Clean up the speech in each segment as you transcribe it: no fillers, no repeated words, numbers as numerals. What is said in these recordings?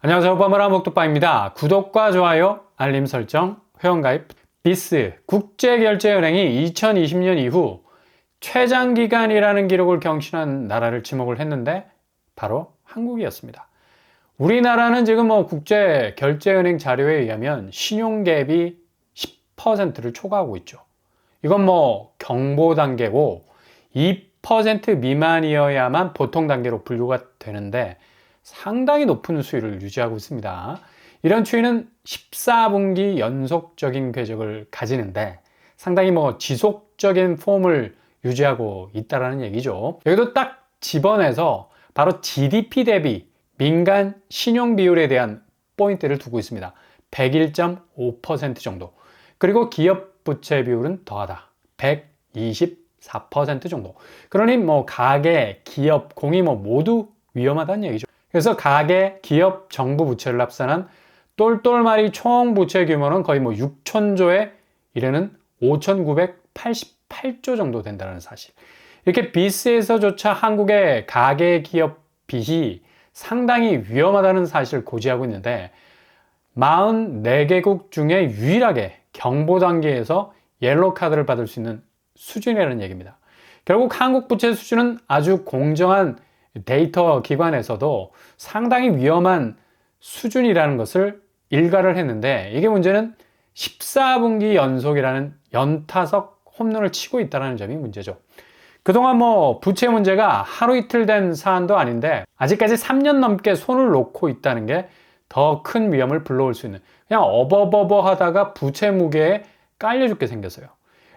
안녕하세요. 버머라 목독바입니다. 구독과 좋아요, 알림 설정, 회원가입. 비스 국제결제은행이 2020년 이후 최장기간이라는 기록을 경신한 나라를 지목을 했는데 바로 한국이었습니다. 우리나라는 지금 국제결제은행 자료에 의하면 신용갭이 10%를 초과하고 있죠. 이건 경보 단계고 2% 미만이어야만 보통 단계로 분류가 되는데 상당히 높은 수위를 유지하고 있습니다. 이런 추이는 14분기 연속적인 궤적을 가지는데 상당히 지속적인 폼을 유지하고 있다는 얘기죠. 여기도 딱 집어내서 바로 GDP 대비 민간 신용 비율에 대한 포인트를 두고 있습니다. 101.5% 정도. 그리고 기업 부채 비율은 더하다. 124% 정도. 그러니 가계, 기업, 공이 모두 위험하다는 얘기죠. 그래서 가계, 기업, 정부 부채를 합산한 똘똘마리 총 부채 규모는 거의 6천조에 이르는 5,988조 정도 된다는 사실. 이렇게 비스에서조차 한국의 가계, 기업 빚이 상당히 위험하다는 사실을 고지하고 있는데 44개국 중에 유일하게 경보 단계에서 옐로우 카드를 받을 수 있는 수준이라는 얘기입니다. 결국 한국 부채 수준은 아주 공정한 데이터 기관에서도 상당히 위험한 수준이라는 것을 일가를 했는데 이게 문제는 14분기 연속이라는 연타석 홈런을 치고 있다는 점이 문제죠. 그동안 부채 문제가 하루 이틀 된 사안도 아닌데 아직까지 3년 넘게 손을 놓고 있다는 게 더 큰 위험을 불러올 수 있는, 그냥 어버버버 하다가 부채 무게에 깔려 죽게 생겼어요.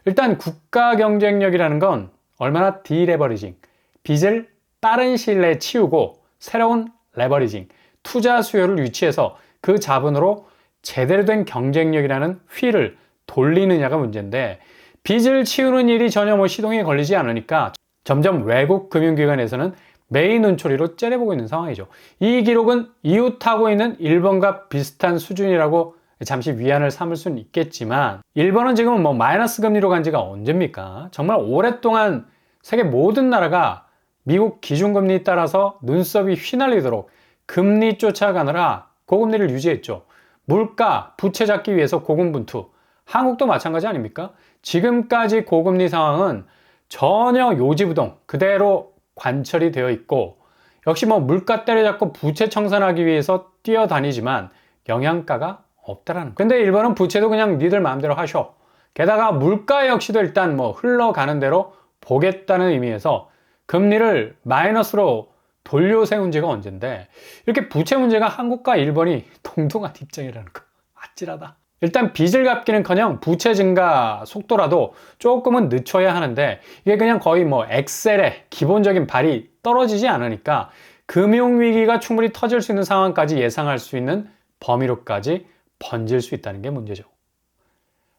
일단 국가 경쟁력이라는 건 얼마나 디레버리징, 빚을 빠른 시일 내에 치우고 새로운 레버리징, 투자 수요를 유치해서 그 자본으로 제대로 된 경쟁력이라는 휠을 돌리느냐가 문제인데 빚을 치우는 일이 전혀 시동이 걸리지 않으니까 점점 외국 금융기관에서는 매일 눈초리로 째려보고 있는 상황이죠. 이 기록은 이웃하고 있는 일본과 비슷한 수준이라고 잠시 위안을 삼을 수는 있겠지만 일본은 지금 마이너스 금리로 간 지가 언제입니까? 정말 오랫동안 세계 모든 나라가 미국 기준금리에 따라서 눈썹이 휘날리도록 금리 쫓아가느라 고금리를 유지했죠. 물가, 부채 잡기 위해서 고군분투. 한국도 마찬가지 아닙니까? 지금까지 고금리 상황은 전혀 요지부동 그대로 관철이 되어 있고 역시 물가 때려잡고 부채 청산하기 위해서 뛰어다니지만 영양가가 없다라는 거예요. 근데 일본은 부채도 그냥 니들 마음대로 하셔. 게다가 물가 역시도 일단 흘러가는 대로 보겠다는 의미에서 금리를 마이너스로 돌려 세운 지가 언젠데 이렇게 부채 문제가 한국과 일본이 동등한 입장이라는 거 아찔하다. 일단 빚을 갚기는커녕 부채 증가 속도라도 조금은 늦춰야 하는데 이게 그냥 거의 엑셀의 기본적인 발이 떨어지지 않으니까 금융위기가 충분히 터질 수 있는 상황까지 예상할 수 있는 범위로까지 번질 수 있다는 게 문제죠.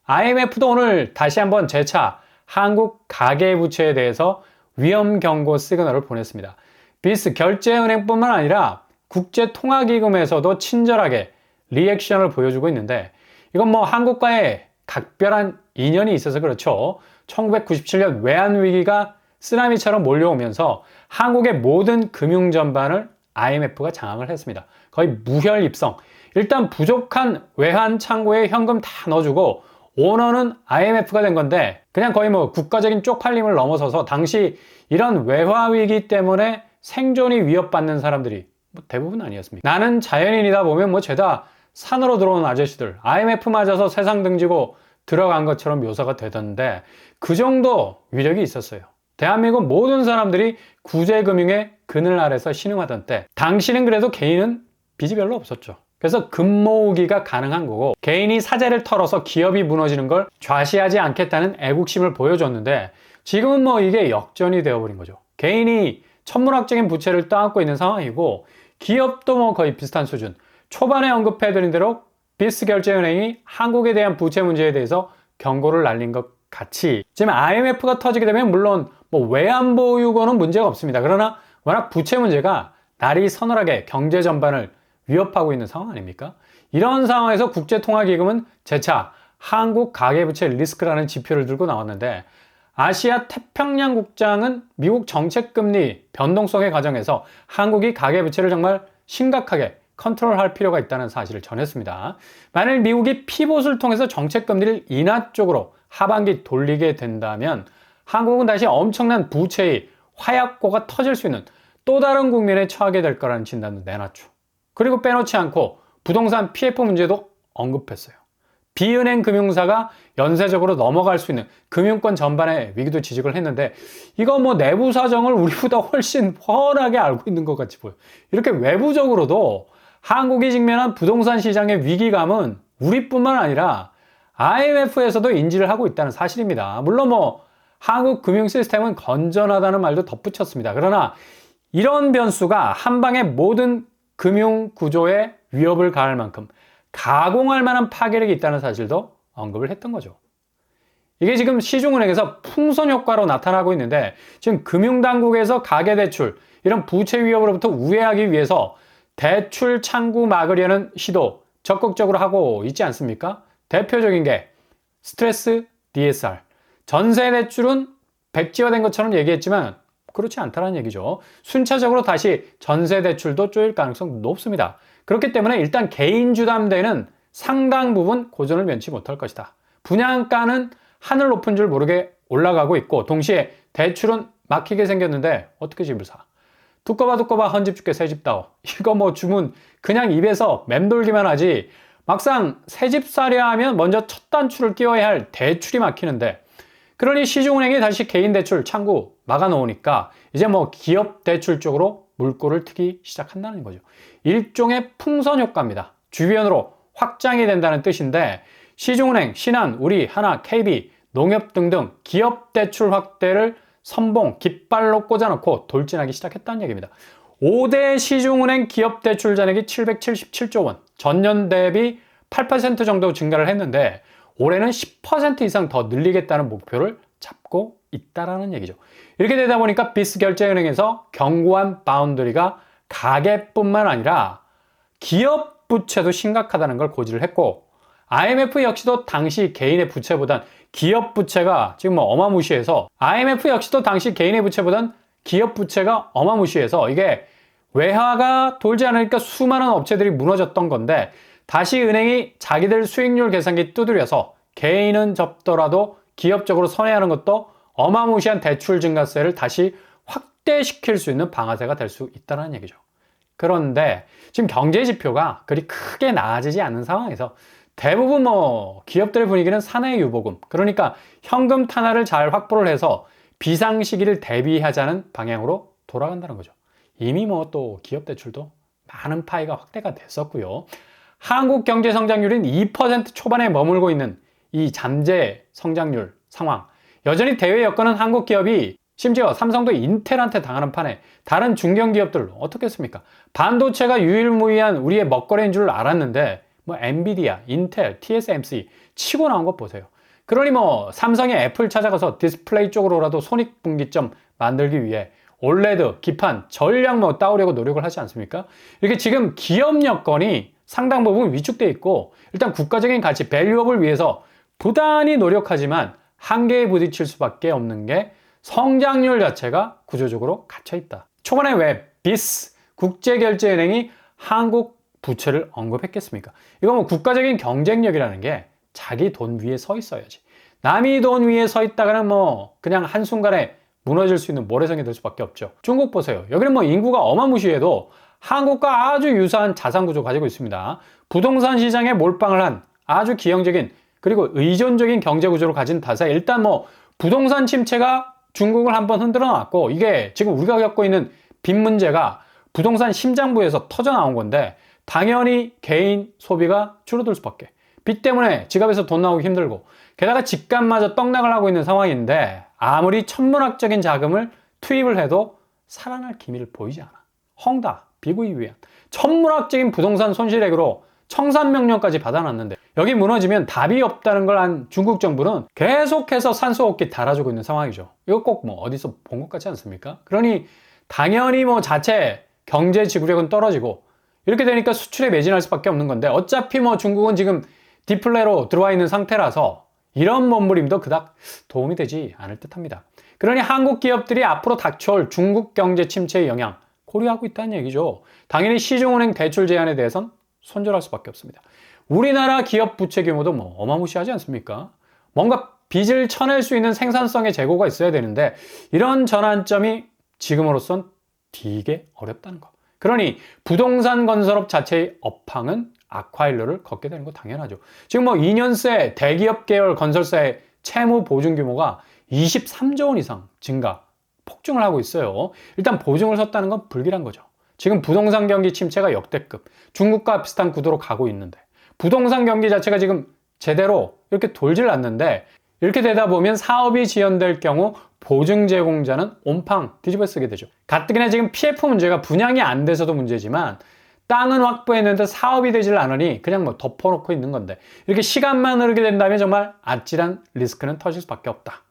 IMF도 오늘 다시 한번 재차 한국 가계부채에 대해서 위험 경고 시그널을 보냈습니다. 비스 결제은행뿐만 아니라 국제통화기금에서도 친절하게 리액션을 보여주고 있는데 이건 한국과의 각별한 인연이 있어서 그렇죠. 1997년 외환위기가 쓰나미처럼 몰려오면서 한국의 모든 금융 전반을 IMF가 장악을 했습니다. 거의 무혈입성. 일단 부족한 외환 창고에 현금 다 넣어주고 오너는 IMF가 된 건데 그냥 거의 국가적인 쪽팔림을 넘어서서 당시 이런 외화위기 때문에 생존이 위협받는 사람들이 대부분 아니었습니까? 나는 자연인이다 보면 죄다 산으로 들어온 아저씨들, IMF 맞아서 세상 등지고 들어간 것처럼 묘사가 되던데 그 정도 위력이 있었어요. 대한민국 모든 사람들이 구제금융의 그늘 아래서 신음하던 때 당시는 그래도 개인은 빚이 별로 없었죠. 그래서 금 모으기가 가능한 거고 개인이 사재를 털어서 기업이 무너지는 걸 좌시하지 않겠다는 애국심을 보여줬는데 지금은 이게 역전이 되어버린 거죠. 개인이 천문학적인 부채를 떠안고 있는 상황이고 기업도 거의 비슷한 수준. 초반에 언급해드린 대로 비스 결제은행이 한국에 대한 부채 문제에 대해서 경고를 날린 것 같이 지금 IMF가 터지게 되면 물론 외환보유고는 문제가 없습니다. 그러나 워낙 부채 문제가 날이 서늘하게 경제 전반을 위협하고 있는 상황 아닙니까? 이런 상황에서 국제통화기금은 재차 한국 가계부채 리스크라는 지표를 들고 나왔는데 아시아 태평양 국장은 미국 정책금리 변동성의 과정에서 한국이 가계부채를 정말 심각하게 컨트롤할 필요가 있다는 사실을 전했습니다. 만일 미국이 피봇을 통해서 정책 금리를 인하 쪽으로 하반기 돌리게 된다면 한국은 다시 엄청난 부채의 화약고가 터질 수 있는 또 다른 국면에 처하게 될 거라는 진단도 내놨죠. 그리고 빼놓지 않고 부동산 PF 문제도 언급했어요. 비은행 금융사가 연쇄적으로 넘어갈 수 있는 금융권 전반의 위기도 지적을 했는데 이거 뭐 내부 사정을 우리보다 훨씬 훤하게 알고 있는 것 같이 보여요. 이렇게 외부적으로도 한국이 직면한 부동산 시장의 위기감은 우리뿐만 아니라 IMF에서도 인지를 하고 있다는 사실입니다. 물론 뭐 한국 금융 시스템은 건전하다는 말도 덧붙였습니다. 그러나 이런 변수가 한 방에 모든 금융 구조에 위협을 가할 만큼 가공할 만한 파괴력이 있다는 사실도 언급을 했던 거죠. 이게 지금 시중은행에서 풍선 효과로 나타나고 있는데 지금 금융당국에서 가계대출, 이런 부채 위협으로부터 우회하기 위해서 대출 창구 막으려는 시도 적극적으로 하고 있지 않습니까? 대표적인 게 스트레스 DSR. 전세 대출은 백지화된 것처럼 얘기했지만 그렇지 않다는 얘기죠. 순차적으로 다시 전세 대출도 쪼일 가능성이 높습니다. 그렇기 때문에 일단 개인 주담대는 상당 부분 고전을 면치 못할 것이다. 분양가는 하늘 높은 줄 모르게 올라가고 있고 동시에 대출은 막히게 생겼는데 어떻게 집을 사? 두꺼봐 헌집 줄게 새집다오. 이거 뭐 주문 그냥 입에서 맴돌기만 하지 막상 새집 사려 하면 먼저 첫 단추를 끼워야 할 대출이 막히는데 그러니 시중은행이 다시 개인 대출 창구 막아놓으니까 이제 뭐 기업 대출 쪽으로 물꼬를 트기 시작한다는 거죠. 일종의 풍선 효과입니다. 주변으로 확장이 된다는 뜻인데 시중은행, 신한, 우리, 하나, KB, 농협 등등 기업 대출 확대를 선봉, 깃발로 꽂아놓고 돌진하기 시작했다는 얘기입니다. 5대 시중은행 기업 대출 잔액이 777조 원, 전년 대비 8% 정도 증가를 했는데 올해는 10% 이상 더 늘리겠다는 목표를 잡고 있다라는 얘기죠. 이렇게 되다 보니까 비스결제은행에서 견고한 바운더리가 가계뿐만 아니라 기업 부채도 심각하다는 걸 고지를 했고 IMF 역시도 당시 개인의 부채보단 기업 부채가 지금 뭐 어마무시해서 IMF 역시도 당시 개인의 부채보단 기업 부채가 어마무시해서 이게 외화가 돌지 않으니까 수많은 업체들이 무너졌던 건데 다시 은행이 자기들 수익률 계산기 두드려서 개인은 접더라도 기업적으로 선회하는 것도 어마무시한 대출 증가세를 다시 확대시킬 수 있는 방아쇠가 될 수 있다는 얘기죠. 그런데 지금 경제 지표가 그리 크게 나아지지 않는 상황에서 대부분 뭐 기업들의 분위기는 사내 유보금, 그러니까 현금 탄화를 잘 확보를 해서 비상 시기를 대비하자는 방향으로 돌아간다는 거죠. 이미 뭐 또 기업 대출도 많은 파이가 확대가 됐었고요. 한국 경제 성장률인 2% 초반에 머물고 있는 이 잠재 성장률 상황. 여전히 대외 여건은 한국 기업이 심지어 삼성도 인텔한테 당하는 판에 다른 중견기업들 어떻게 했습니까? 반도체가 유일무이한 우리의 먹거리인 줄 알았는데 뭐 엔비디아, 인텔, TSMC 치고 나온 것 보세요. 그러니 뭐 삼성이 애플 찾아가서 디스플레이 쪽으로라도 손익분기점 만들기 위해 올레드, 기판, 전략 뭐 따오려고 노력을 하지 않습니까? 이렇게 지금 기업 여건이 상당 부분 위축돼 있고 일단 국가적인 가치, 밸류업을 위해서 부단히 노력하지만 한계에 부딪힐 수밖에 없는 게 성장률 자체가 구조적으로 갇혀 있다. 초반에 왜 BIS, 국제결제은행이 한국 부채를 언급했겠습니까? 이거 뭐 국가적인 경쟁력이라는 게 자기 돈 위에 서 있어야지. 남이 돈 위에 서 있다가는 뭐 그냥 한순간에 무너질 수 있는 모래성이 될 수밖에 없죠. 중국 보세요. 여기는 뭐 인구가 어마무시해도 한국과 아주 유사한 자산 구조 가지고 있습니다. 부동산 시장에 몰빵을 한 아주 기형적인 그리고 의존적인 경제 구조를 가진 탓에 일단 뭐 부동산 침체가 중국을 한번 흔들어 놨고 이게 지금 우리가 겪고 있는 빚 문제가 부동산 심장부에서 터져 나온 건데 당연히 개인 소비가 줄어들 수밖에. 빚 때문에 지갑에서 돈 나오기 힘들고 게다가 집값마저 떡락을 하고 있는 상황인데 아무리 천문학적인 자금을 투입을 해도 살아날 기미를 보이지 않아. 헝다, 비구이위안. 천문학적인 부동산 손실액으로 청산명령까지 받아놨는데 여기 무너지면 답이 없다는 걸 안 중국 정부는 계속해서 산소호흡기 달아주고 있는 상황이죠. 이거 꼭 뭐 어디서 본 것 같지 않습니까? 그러니 당연히 뭐 자체 경제 지구력은 떨어지고 이렇게 되니까 수출에 매진할 수밖에 없는 건데 어차피 뭐 중국은 지금 디플레로 들어와 있는 상태라서 이런 몸부림도 그닥 도움이 되지 않을 듯 합니다. 그러니 한국 기업들이 앞으로 닥쳐올 중국 경제 침체의 영향 고려하고 있다는 얘기죠. 당연히 시중은행 대출 제한에 대해선 손절할 수밖에 없습니다. 우리나라 기업 부채 규모도 뭐 어마무시하지 않습니까? 뭔가 빚을 쳐낼 수 있는 생산성의 재고가 있어야 되는데 이런 전환점이 지금으로선 되게 어렵다는 거. 그러니 부동산 건설업 자체의 업황은 악화일로를 걷게 되는 거 당연하죠. 지금 뭐 2년 새 대기업 계열 건설사의 채무 보증 규모가 23조 원 이상 증가, 폭증을 하고 있어요. 일단 보증을 섰다는 건 불길한 거죠. 지금 부동산 경기 침체가 역대급, 중국과 비슷한 구도로 가고 있는데 부동산 경기 자체가 지금 제대로 이렇게 돌질 않는데 이렇게 되다 보면 사업이 지연될 경우 보증 제공자는 온팡 뒤집어 쓰게 되죠. 가뜩이나 지금 PF 문제가 분양이 안 돼서도 문제지만 땅은 확보했는데 사업이 되질 않으니 그냥 뭐 덮어놓고 있는 건데 이렇게 시간만 흐르게 된다면 정말 아찔한 리스크는 터질 수밖에 없다.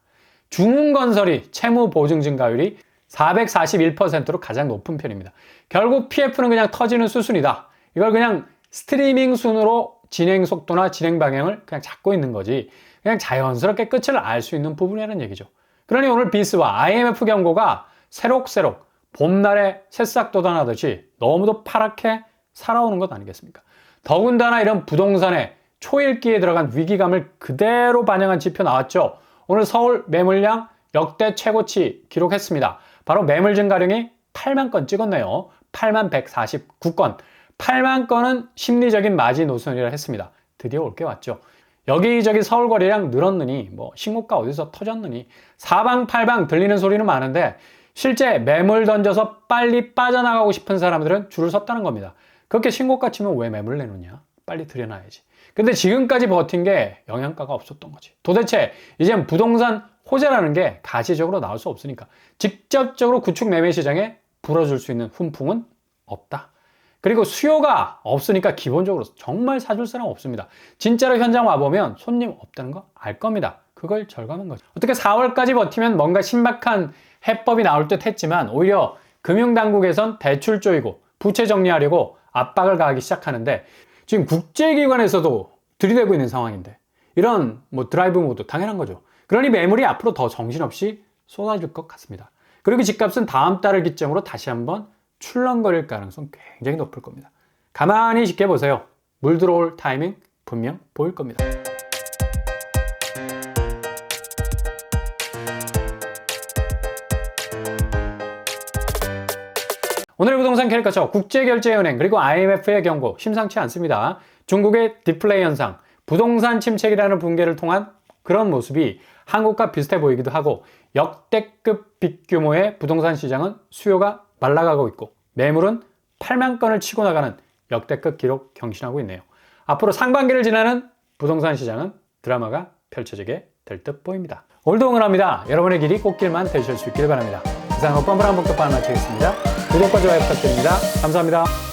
중흥건설이 채무 보증 증가율이 441%로 가장 높은 편입니다. 결국 PF는 그냥 터지는 수순이다. 이걸 그냥 스트리밍 순으로 진행 속도나 진행 방향을 그냥 잡고 있는 거지 그냥 자연스럽게 끝을 알 수 있는 부분이라는 얘기죠. 그러니 오늘 비스와 IMF 경고가 새록새록 봄날에 새싹 돋아나듯이 너무도 파랗게 살아오는 것 아니겠습니까? 더군다나 이런 부동산의 초읽기에 들어간 위기감을 그대로 반영한 지표 나왔죠. 오늘 서울 매물량 역대 최고치 기록했습니다. 바로 매물 증가량이 8만 건 찍었네요. 8만 149건. 8만 건은 심리적인 마지노선이라 했습니다. 드디어 올 게 왔죠. 여기저기 서울 거래량 늘었느니 뭐 신고가 어디서 터졌느니 사방팔방 들리는 소리는 많은데 실제 매물 던져서 빨리 빠져나가고 싶은 사람들은 줄을 섰다는 겁니다. 그렇게 신고가 치면 왜 매물 내놓냐? 빨리 들여놔야지. 근데 지금까지 버틴 게 영양가가 없었던 거지. 도대체 이젠 부동산 호재라는 게 가시적으로 나올 수 없으니까 직접적으로 구축 매매 시장에 불어줄 수 있는 훈풍은 없다. 그리고 수요가 없으니까 기본적으로 정말 사줄 사람 없습니다. 진짜로 현장 와보면 손님 없다는 거 알 겁니다. 그걸 절감한 거죠. 어떻게 4월까지 버티면 뭔가 신박한 해법이 나올 듯 했지만 오히려 금융당국에선 대출 조이고 부채 정리하려고 압박을 가하기 시작하는데 지금 국제기관에서도 들이대고 있는 상황인데 이런 뭐 드라이브 모드 당연한 거죠. 그러니 매물이 앞으로 더 정신없이 쏟아질 것 같습니다. 그리고 집값은 다음 달을 기점으로 다시 한번 출렁거릴 가능성 굉장히 높을 겁니다. 가만히 지켜보세요. 물 들어올 타이밍 분명 보일 겁니다. 오늘의 부동산 캐릭터처 국제결제은행 그리고 IMF의 경고 심상치 않습니다. 중국의 디플레이 현상, 부동산 침체기라는 붕괴를 통한 그런 모습이 한국과 비슷해 보이기도 하고 역대급 빅규모의 부동산 시장은 수요가 말라가고 있고 매물은 8만 건을 치고 나가는 역대급 기록 경신하고 있네요. 앞으로 상반기를 지나는 부동산 시장은 드라마가 펼쳐지게 될 듯 보입니다. 오늘도 응원합니다. 여러분의 길이 꽃길만 되실 수 있기를 바랍니다. 이상 옥범브라운 복덕방 마치겠습니다. 구독과 좋아요 부탁드립니다. 감사합니다.